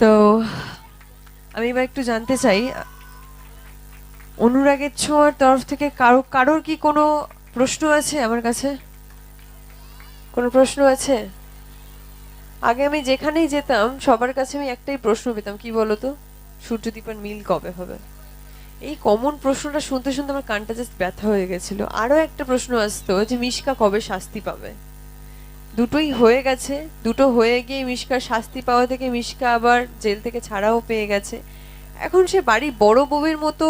তো আমি এবার একটু জানতে চাই, অনুরাগের ছোঁয়ার তরফ থেকে কারোর কি কোনো প্রশ্ন আছে আমার কাছে? কোনো প্রশ্ন আছে? আগে আমি যেখানেই যেতাম সবার কাছে আমি একটাই প্রশ্ন পেতাম, কি বলতো, সূর্যদীপার মিল কবে হবে? এই কমন প্রশ্নটা শুনতে শুনতে আমার কানটা জাস্ট ব্যথা হয়ে গেছিল। আরো একটা প্রশ্ন আসতো যে মিশকা কবে শাস্তি পাবে। দুটোই হয়ে গেছে, দুটো হয়ে গিয়ে মিশকার শাস্তি পাওয়া থেকে মিশকা আবার জেল থেকে ছাড়াও পেয়ে গেছে। এখন সে বাড়ি বড় বউয়ের মতো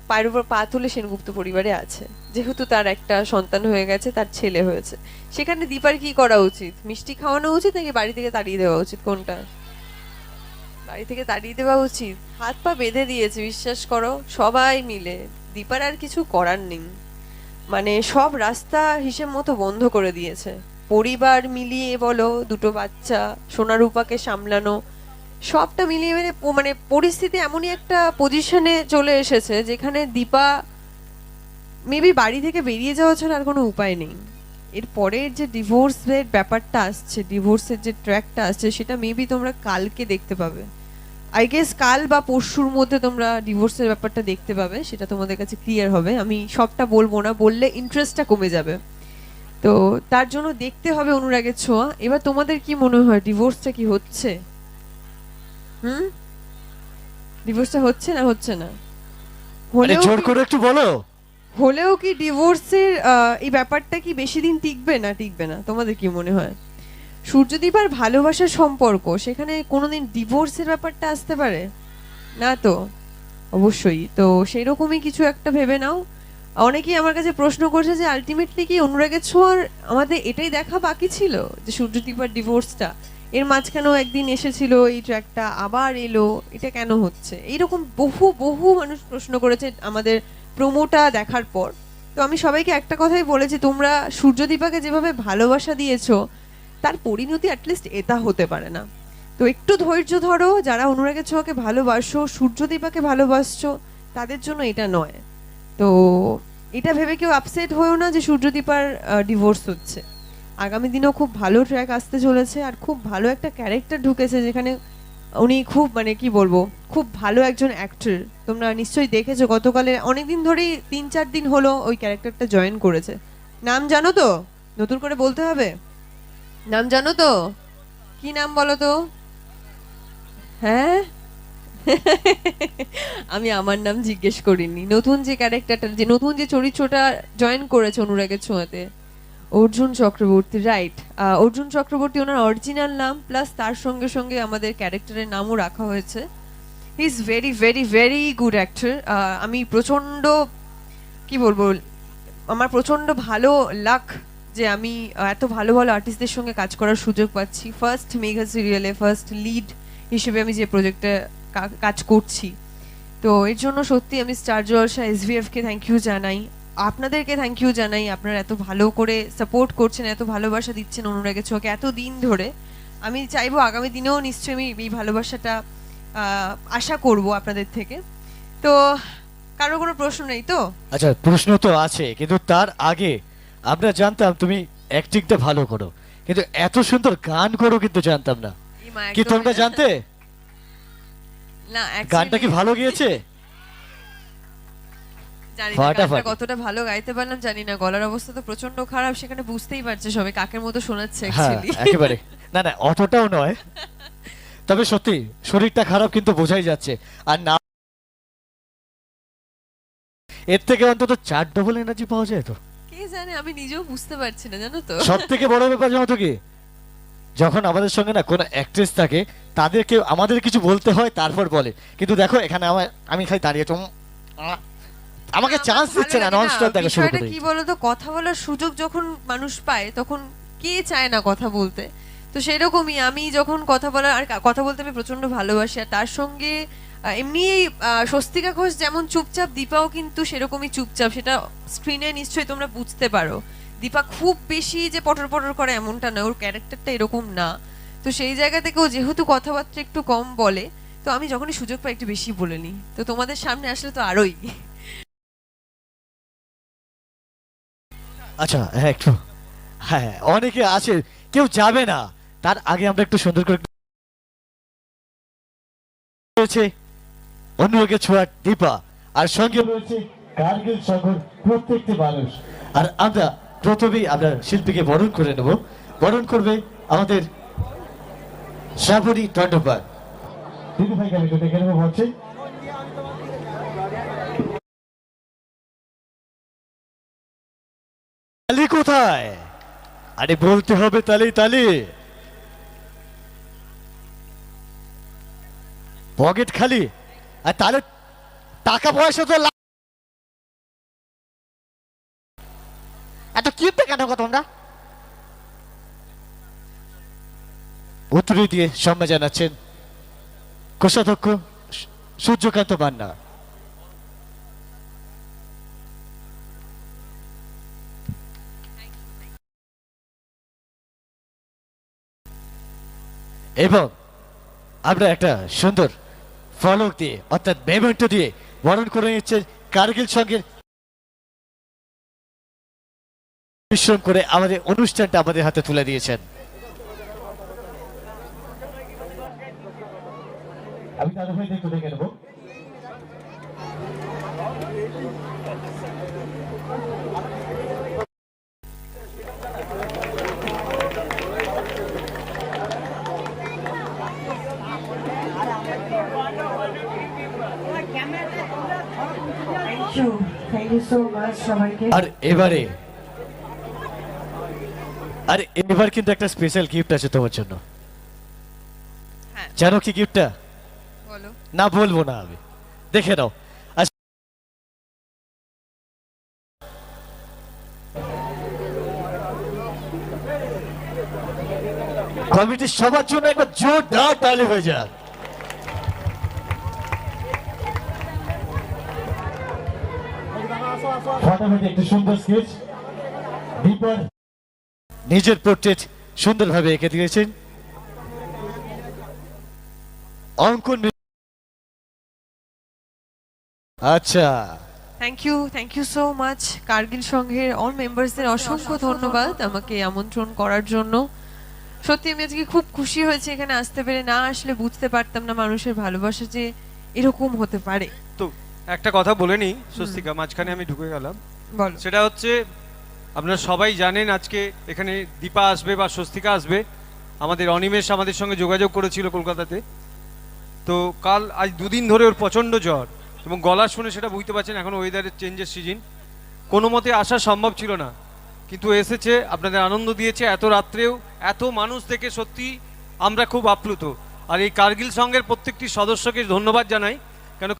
পায়ের উপর পা তুলে সেনগুপ্ত পরিবারে আছে, যেহেতু তার একটা সন্তান হয়ে গেছে, তার ছেলে হয়েছে। সেখানে দীপার কি করা উচিত? মিষ্টি খাওয়ানো উচিত নাকি বাড়ি থেকে তাড়িয়ে দেওয়া উচিত? কোনটা? বাড়ি থেকে তাড়িয়ে দেওয়া উচিত। হাত পা বেঁধে দিয়েছে, বিশ্বাস করো, সবাই মিলে। দীপার আর কিছু করার নেই, মানে সব রাস্তা হিসেব মতো বন্ধ করে দিয়েছে। পরিবার মিলিয়ে বলো, দুটো বাচ্চা, সোনারূপাকে সামলানো, সবটা মিলিয়ে মানে মানে পরিস্থিতি এমনই একটা পজিশনে চলে এসেছে যেখানে দীপা মেবি বাড়ি থেকে বেরিয়ে যাওয়া ছাড়া আর কোনো উপায় নেই। এর পরের যে ডিভোর্সের ব্যাপারটা আসছে, ডিভোর্সের যে ট্র্যাকটা আসছে, সেটা মেবি তোমরা কালকে দেখতে পাবে। আই গেস কাল বা পরশুর মধ্যে তোমরা ডিভোর্সের ব্যাপারটা দেখতে পাবে, সেটা তোমাদের কাছে ক্লিয়ার হবে। আমি সবটা বলবো না, বললে ইন্টারেস্টটা কমে যাবে। তো তার জন্য দেখতে হবে অনুরাগের ছোঁয়া। এবার তোমাদের কি মনে হয়, ডিভোর্সটা কি হচ্ছে? হুম, ডিভোর্সটা হচ্ছে না হচ্ছে না? আরে হলেও জোর কি, করে একটু বলো। হলেও কি ডিভোর্সের এই ব্যাপারটা কি বেশি দিন টিকবে না টিকবে না, তোমাদের কি মনে হয়? সূর্যদীপ আর ভালোবাসার সম্পর্ক, সেখানে কোনোদিন ডিভোর্সের ব্যাপারটা আসতে পারে না তো? অবশ্যই। তো সেই রকমই কিছু একটা ভেবে নাও। অনেকেই আমার কাছে প্রশ্ন করছে যে আলটিমেটলি কি অনুরাগের ছোঁয়ার আমাদের এটাই দেখা বাকি ছিল, যে সূর্যদীপ আর ডিভোর্সটা, এর মাঝখানেও একদিন এসেছিল এই ট্র্যাকটা, আবার এলো, এটা কেন হচ্ছে? এইরকম বহু বহু মানুষ প্রশ্ন করেছে আমাদের প্রোমোটা দেখার পর। তো আমি সবাইকে একটা কথাই বলেছি, তোমরা সূর্যদীপাকে যেভাবে ভালোবাসা দিয়েছো, তার পরিণতি অ্যাটলিস্ট এটা হতে পারে না? তো একটু ধৈর্য ধরো, যারা অনুরাগের ছোঁয়াকে ভালোবাসো, সূর্যদীপাকে ভালোবাসছো, তাদের জন্য এটা নয়। তো এটা ভেবে কেউ আপসেট হয়েও না যে সূর্যদীপার ডিভোর্স হচ্ছে। আগামী দিনেও খুব ভালো ট্র্যাক আসতে চলেছে, আর খুব ভালো একটা ক্যারেক্টার ঢুকেছে যেখানে উনি খুব মানে কি বলবো, খুব ভালো একজন অ্যাক্টর। তোমরা নিশ্চয়ই দেখেছো, গতকালে অনেকদিন ধরেই 3-4 দিন হলো ওই ক্যারেক্টারটা জয়েন করেছে। নাম জানো তো? নতুন করে বলতে হবে? নাম জানো তো? কি নাম বলো তো? হ্যাঁ, আমি আমার নাম জিজ্ঞেস করিনি। নতুন যে ক্যারেক্টারটা, যে নতুন যে চরিত্রটা জয়েন করেছে অনুরাগের ছোঁয়াতে, অর্জুন চক্রবর্তী, রাইট। অর্জুন চক্রবর্তী ওনার অরিজিনাল নাম, প্লাস তার সঙ্গে সঙ্গে আমাদের ক্যারেক্টারের নামও রাখা হয়েছে। He is very very very good actor. আমি প্রচন্ড, কি বলবো, আমার প্রচন্ড ভালো লাক যে আমি এত ভালো ভালো আর্টিস্টদের সঙ্গে কাজ করার সুযোগ পাচ্ছি। ফার্স্ট মেঘা সিরিয়ালে ফার্স্ট লিড হিসেবে আমি যে প্রজেক্টে কাজ করছি, তো এর জন্য সত্যি আমি স্টার জলসা এসভিএফকে থ্যাংক ইউ জানাই, আপনাদেরকে থ্যাংক ইউ জানাই। আপনারা এত ভালো করে সাপোর্ট করছেন, এত ভালোবাসা দিচ্ছেন অনুরাগের ছোঁয়াকে এত দিন ধরে। আমি চাইবো আগামী দিনেও নিশ্চয়ই আমি এই ভালোবাসাটা আশা করব আপনাদের থেকে। তো কারো কোনো প্রশ্ন নেই তো? আচ্ছা, প্রশ্ন তো আছে, কিন্তু তার আগে আমরা জানতাম তুমি অ্যাক্টিংটা ভালো করো, কিন্তু এত সুন্দর গান করো কিন্তু জানতাম না। এই মা কি একদমই তোমরা না। জানতে? না, গানটা কি অ্যাকচুয়ালি ভালো গিয়েছে? জানি না গানটা ফাটাফাটি। কতটা ভালো গাইতে পারলাম জানি না, গলার অবস্থা তো প্রচন্ড খারাপ, সেখানে বুঝতেই পারছে সবাই কাকের মতো শোনাচ্ছে হ্যাঁ, অ্যাকচুয়ালি। একেবারে। না না, অতটাও নয়, তবে সত্যি শরীরটা খারাপ কিন্তু বোঝাই যাচ্ছে। আর না, এর থেকে অন্তত 4 ডবল এনার্জি পাওয়া যায় তো। কে জানে, আমি নিজেও বুঝতে পারছি না, জানো তো। সব থেকে বড় ব্যাপার জানো তো কি, যখন আমাদের সঙ্গে না কোনো অ্যাক্ট্রেস থাকে, তাদেরকে আমাদের কিছু বলতে হয় তারপর বলে, কিন্তু দেখো এখানে আমি খালি দাঁড়িয়ে আমাকে আমার চান্স ভালো দিচ্ছে না, লাগে না, ননস্টপ দেখা শুরু বিষয়টা করে কি দিচ্ছে। বলতো, কথা বলার সুযোগ যখন মানুষ পায় তখন কে চায় না কথা বলতে? তো সেরকমই আমি যখন কথা বলার আর কথা বলতে আমি প্রচন্ড ভালোবাসি, আর তার সঙ্গে এমনি স্বস্তিকা ঘোষ যেমন চুপচাপ, দীপাও কিন্তু সেরকমই চুপচাপ, সেটা স্ক্রিনে নিশ্চয়ই তোমরা বুঝতে পারো। দীপা খুব বেশি যে পটর পটর করে এমনটা না, ওর ক্যারেক্টারটা এরকম না। তো সেই জায়গা থেকে ও যেহেতু কথাবার্তা একটু কম বলে, তো আমি যখনই সুযোগ পাই একটু বেশি বলে নিই। তো তোমাদের সামনে আসলে তো আরোই। আচ্ছা হ্যাঁ, একটু, হ্যাঁ অনেকে আছে, কেউ যাবে না, তার আগে আমরা একটু সুন্দর করে রয়েছে অনুরাগের ছোঁয়ার দীপা, আর সঙ্গে রয়েছে কার্গিল সংঘের প্রত্যেকটি মানুষ। আর আমরা প্রথমেই আমরা শিল্পীকে বরণ করে নেব। বরণ করবে আমাদের শ্রাবণী দণ্ডপাট। দিদি ভাইকে আমি একটু ডেকে নেবো ভাবছি। তালি কোথায়? আরে বলতে হবে তালি তালি। পকেট খালি, আর তাহলে টাকা পয়সা তো এত কিপটে কেন গো তোমরা? উত্তরে দিয়ে সম্মান জানাচ্ছেন কোষাধ্যক্ষ সূর্যকান্ত মান্না। এবং আমরা একটা সুন্দর ফলক দিয়ে অর্থাৎ মেমেন্টো দিয়ে বরণ করে নিচ্ছেন কার্গিল সংঘের পরিশ্রম করে আমাদের অনুষ্ঠানটা আমাদের হাতে তুলে দিয়েছেন। আমি দাদু ভাই একটু দেখে নেব। থ্যাংক ইউ সো মাচ সবাইকে। আর এবার কিন্তু একটা স্পেশাল গিফট আছে তোমার জন্য। হ্যাঁ, জানো কি গিফটটা? বলো। না বলবো না, আমি দেখে নাও। কমিটির সবার জন্য একবার জোরদার তালি হয়ে যাক। ফাটাফাটি একটা সুন্দর স্কেচ দীপার নিজের পোর্ট্রেট সুন্দরভাবে এঁকে দিয়েছেন। অঙ্কন আচ্ছা, thank you so much Kargil সংঘের অল মেম্বারসদের অসংখ্য ধন্যবাদ আমাকে আমন্ত্রণ করার জন্য। সত্যি আমি আজকে খুব খুশি হয়েছে এখানে আসতে পেরে। না আসলে বুঝতে পারতাম না মানুষের ভালোবাসা যে এরকম হতে পারে। তো একটা কথা বলে নিই স্বস্তিকা, মাঝখানে আমি ঢুকে গেলাম। বলো। সেটা হচ্ছে আপনারা সবাই জানেন আজকে এখানে দীপা আসবে বা স্বস্তিকা আসবে। আমাদের অনিমেষ আমাদের সঙ্গে যোগাযোগ করেছিল কলকাতাতে। তো আজ দুদিন ধরে ওর প্রচণ্ড জ্বর এবং গলা শুনে সেটা বুঝতে পারছেন এখন ওয়েদারের চেঞ্জের সিজন। কোনো মতে আসা সম্ভব ছিল না, কিন্তু এসেছে, আপনাদের আনন্দ দিয়েছে এত রাত্রেও। এত মানুষ দেখে সত্যি আমরা খুব আপ্লুত। আর এই কার্গিল সংঘের প্রত্যেকটি সদস্যকে ধন্যবাদ জানাই, কেন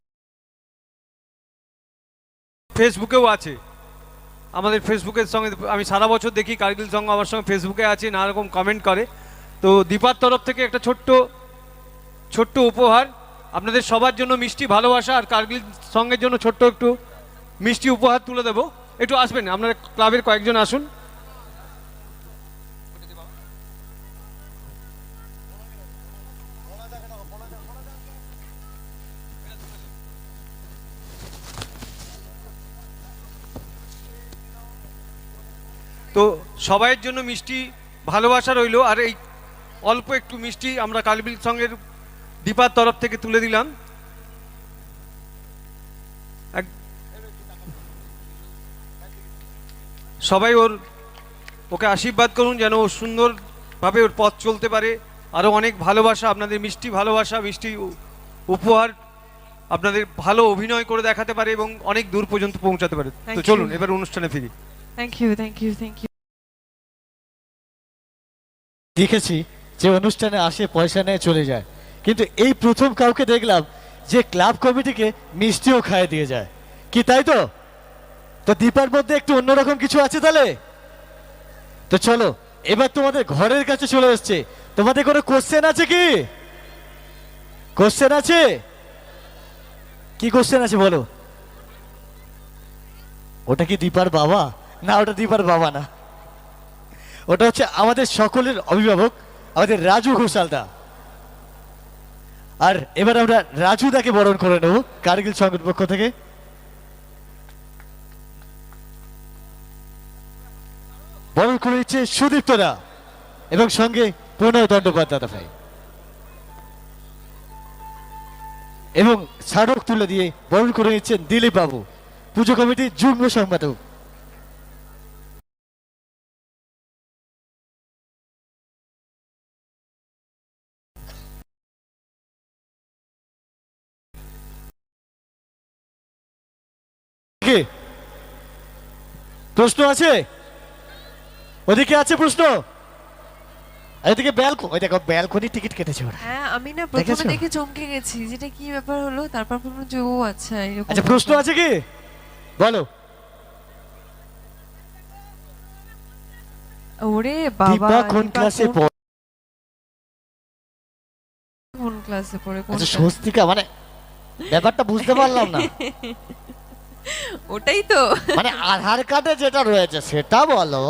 ফেসবুকেও আছে। আমাদের ফেসবুকের সঙ্গে আমি সারা বছর দেখি কার্গিল সংঘ আমার সঙ্গে ফেসবুকে আছে, নানা রকম কমেন্ট করে। তো দীপার তরফ থেকে একটা ছোট্ট উপহার আপনাদের সবার জন্য, মিষ্টি ভালোবাসা, আর কার্গিল সংঘের জন্য ছোট্ট একটু মিষ্টি উপহার তুলে দেবো। একটু আসবেন, আপনারা ক্লাবের কয়েকজন আসুন। তো সবাইয়ের জন্য মিষ্টি ভালোবাসা রইলো। আর এই অল্প একটু মিষ্টি আমরা কার্গিল সংঘের দীপার তরফ থেকে তুলে দিলাম। সবাই ওকে আশীর্বাদ করুন যেন ও সুন্দরভাবে ওর পথ চলতে পারে। আরও অনেক ভালোবাসা, আপনাদের মিষ্টি ভালোবাসা, মিষ্টি উপহার, আপনাদের ভালো অভিনয় করে দেখাতে পারে এবং অনেক দূর পর্যন্ত পৌঁছাতে পারে। তো চলুন এবার অনুষ্ঠানে ফিরি। Thank you. দেখেছি যে অনুষ্ঠানে আসে পয়সা নিয়ে চলে যায়, কিন্তু এই প্রথম কাউকে দেখলাম যে ক্লাব কমিটিকে মিষ্টিও খাইয়ে দিয়ে যায়। কি তাই তো? তো দীপার মধ্যে একটু অন্যরকম কিছু আছে তাহলে। তো চলো এবার তোমাদের ঘরের কাছে চলে এসছে। তোমাদের কোনো কোশ্চেন আছে কি? কোশ্চেন আছে? কি কোশ্চেন আছে বলো? ওটা কি দীপার বাবা? না, ওটা দীপার বাবা না, ওটা হচ্ছে আমাদের সকলের অভিভাবক, আমাদের রাজু ঘোষালদা। আর এবার আমরা রাজুদাকে বরণ করে নেব কার্গিল সংঘের পক্ষ থেকে। বরণ করে দিচ্ছে সুদীপ্তদা এবং সঙ্গে প্রণয় দণ্ডপাধ্যায় দাদা ভাই। এবং স্মারক তুলে দিয়ে বরণ করে নিচ্ছেন দিলীপ বাবু, পুজো কমিটির যুগ্ম সম্পাদক। কি প্রশ্ন আছে? ওদিকে আছে প্রশ্ন? এদিকে ওই দেখো ব্যালকনি টিকিট কেটেছে ওরা। হ্যাঁ, আমি না প্রথমে দেখেছো? দেখে চমকে গেছি, যেটা কি ব্যাপার হলো, তারপর ভাবলাম যে ও আচ্ছা এরকম আচ্ছা প্রশ্ন ব্যাপার। আছে কি বলো? ওরে বাবা, দীপা কোন দীপা ক্লাসে কোন- পড়ে? কোন ক্লাসে পড়ে? কোন আচ্ছা ক্লাসে? স্বস্তিকা, মানে ব্যাপারটা বুঝতে পারলাম না। ওটাই তো। মানে আধার কার্ডে যেটা রয়েছে সেটা বলো।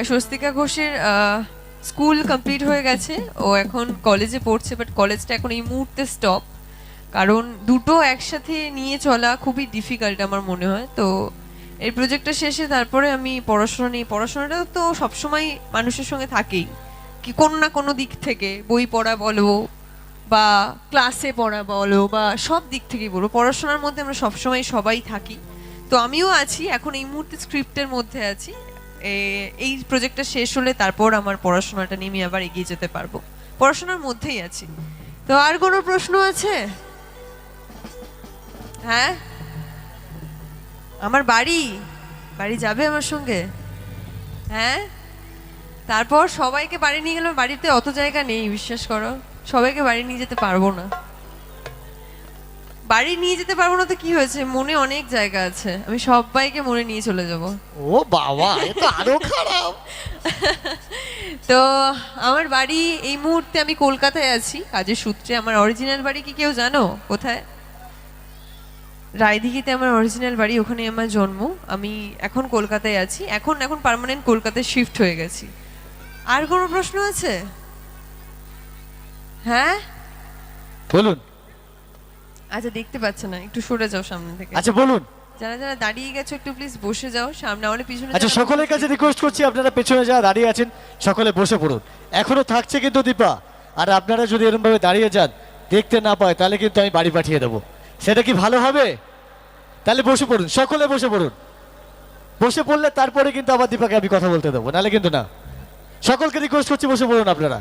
স্বস্তিকা ঘোষের স্কুল কমপ্লিট হয়ে গেছে, ও এখন কলেজে পড়ছে, বাট কলেজটা এখন এই মুহূর্তে স্টপ, কারণ দুটো একসাথে নিয়ে চলা খুবই ডিফিকাল্ট আমার মনে হয়। তো এই প্রজেক্টটা শেষে তারপরে আমি পড়াশোনা নিয়ে, পড়াশোনাটা তো সবসময় মানুষের সঙ্গে থাকেই, কি কোনো না কোনো দিক থেকে, বই পড়া বলো বা ক্লাসে পড়া বলো বা সব দিক থেকেই বলো, পড়াশোনার মধ্যে আমরা সবসময় সবাই থাকি। তো আমিও আছি, এখন এই মুহূর্তে স্ক্রিপ্টের মধ্যে আছি। এই প্রজেক্টটা শেষ হলে তারপর আমার পড়াশোনাটা নিয়ে আমি আবার এগিয়ে যেতে পারবো, পড়াশোনার মধ্যেই আছি। তো আর কোনো প্রশ্ন আছে? হ্যাঁ, আমার বাড়ি বাড়ি যাবে আমার সঙ্গে? হ্যাঁ, তারপর সবাইকে বাড়ি নিয়ে গেলাম, বাড়িতে অত জায়গা নেই, বিশ্বাস করো, সবাইকে বাড়ি নিয়ে যেতে পারবো না। বাড়ি নিয়ে যেতে পারবো না তো কি হয়েছে, মনে অনেক জায়গা আছে, আমি সবাইকে মনে নিয়ে চলে যাব। ও বাবা, এ তো আরো খারাপ। তো আমার বাড়ি এই মুহূর্তে, আমি কলকাতায় আছি কাজের সূত্রে। আমার অরিজিনাল বাড়ি কি কেউ জানো কোথায়? রায়দিঘিতে আমার অরিজিনাল বাড়ি, ওখানে আমার জন্ম। আমি এখন কলকাতায় আছি, এখন এখন পার্মানেন্ট কলকাতায় শিফট হয়ে গেছি। আর কোনো প্রশ্ন আছে? হ্যাঁ, বলুন। আচ্ছা, দেখতে পাচ্ছে না, একটু সরে যাও সামনে থেকে। আচ্ছা বলুন। যারা যারা দাঁড়িয়ে গেছো একটু প্লিজ বসে যাও, সামনে হলে পিছনে। আচ্ছা যারা সকলের কাছে রিকোয়েস্ট করছি, আপনারা পেছনে যারা দাঁড়িয়ে আছেন সকলে বসে পড়ুন। এখনো থাকছে কিন্তু দীপা, আর আপনারা যদি এরকম ভাবে দাঁড়িয়ে যান, দেখতে না পায়, তাহলে কিন্তু আমি বাড়ি পাঠিয়ে দেবো। সেটা কি ভালো হবে? তাহলে বসে পড়ুন, সকলে বসে পড়ুন। বসে পড়লে তারপরে কিন্তু আবার দীপাকে আমি কথা বলতে দেবো, নাহলে কিন্তু না। সকলকে রিকোয়েস্ট করছি বসে পড়ুন আপনারা।